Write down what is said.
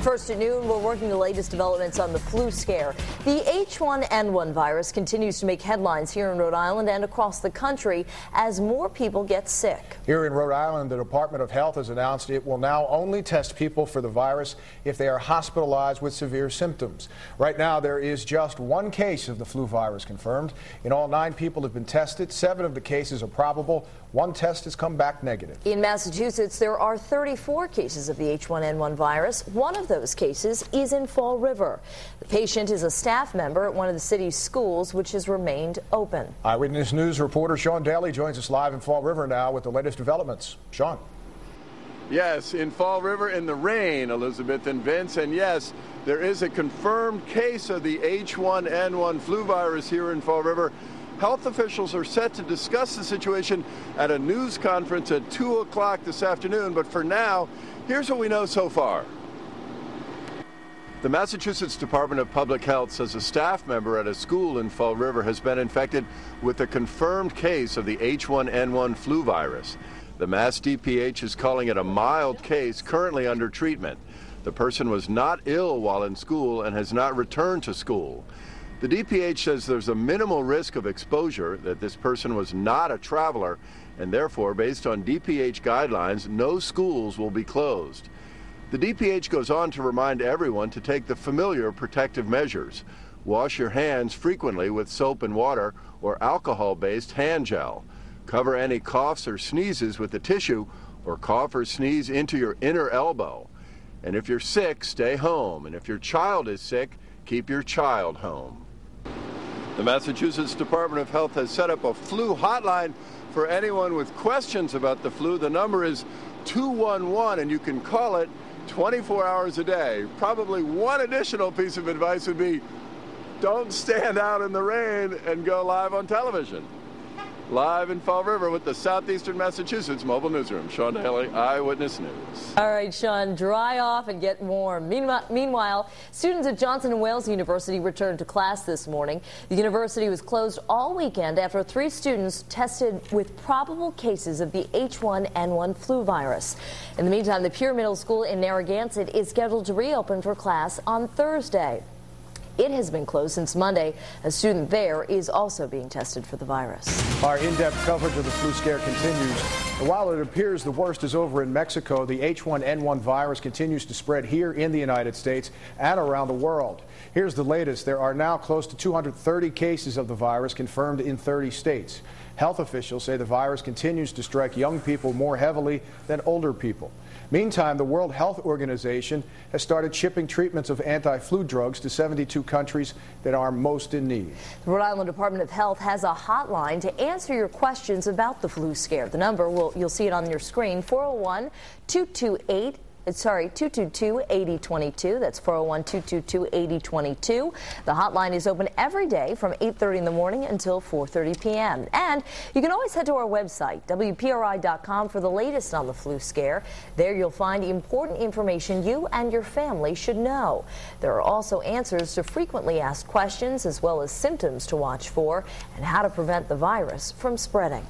First at noon, we're working the latest developments on the flu scare. The H1N1 virus continues to make headlines here in Rhode Island and across the country as more people get sick. Here in Rhode Island, the Department of Health has announced it will now only test people for the virus if they are hospitalized with severe symptoms. Right now, there is just one case of the flu virus confirmed. In all, 9 people have been tested. 7 of the cases are probable. 1 test has come back negative. In Massachusetts, there are 34 cases of the H1N1 virus. One of those cases is in Fall River. The patient is a staff member at one of the city's schools, which has remained open. Eyewitness News reporter Sean Daly joins us live in Fall River now with the latest developments. Sean. Yes, in Fall River in the rain, Elizabeth and Vince, and yes, there is a confirmed case of the H1N1 flu virus here in Fall River. Health officials are set to discuss the situation at a news conference at 2 o'clock this afternoon, but for now, here's what we know so far. The Massachusetts Department of Public Health says a staff member at a school in Fall River has been infected with a confirmed case of the H1N1 flu virus. The Mass DPH is calling it a mild case currently under treatment. The person was not ill while in school and has not returned to school. The DPH says there's a minimal risk of exposure, that this person was not a traveler, and therefore, based on DPH guidelines, no schools will be closed. The DPH goes on to remind everyone to take the familiar protective measures. Wash your hands frequently with soap and water or alcohol-based hand gel. Cover any coughs or sneezes with a tissue, or cough or sneeze into your inner elbow. And if you're sick, stay home. And if your child is sick, keep your child home. The Massachusetts Department of Health has set up a flu hotline for anyone with questions about the flu. The number is 211, and you can call it 24 hours a day. Probably one additional piece of advice would be, don't stand out in the rain and go live on television. Live in Fall River with the Southeastern Massachusetts Mobile Newsroom. Sean Daly, Eyewitness News. All right, Sean, dry off and get warm. Meanwhile, students at Johnson & Wales University returned to class this morning. The university was closed all weekend after 3 students tested with probable cases of the H1N1 flu virus. In the meantime, the Pure Middle School in Narragansett is scheduled to reopen for class on Thursday. It has been closed since Monday. A student there is also being tested for the virus. Our in-depth coverage of the flu scare continues. And while it appears the worst is over in Mexico, the H1N1 virus continues to spread here in the United States and around the world. Here's the latest. There are now close to 230 cases of the virus confirmed in 30 states. Health officials say the virus continues to strike young people more heavily than older people. Meantime, the World Health Organization has started shipping treatments of anti-flu drugs to 72 countries that are most in need. The Rhode Island Department of Health has a hotline to answer your questions about the flu scare. The number, you'll see it on your screen, 222-8022. That's 401-222-8022. The hotline is open every day from 8:30 in the morning until 4:30 p.m. And you can always head to our website, WPRI.com, for the latest on the flu scare. There you'll find important information you and your family should know. There are also answers to frequently asked questions, as well as symptoms to watch for and how to prevent the virus from spreading.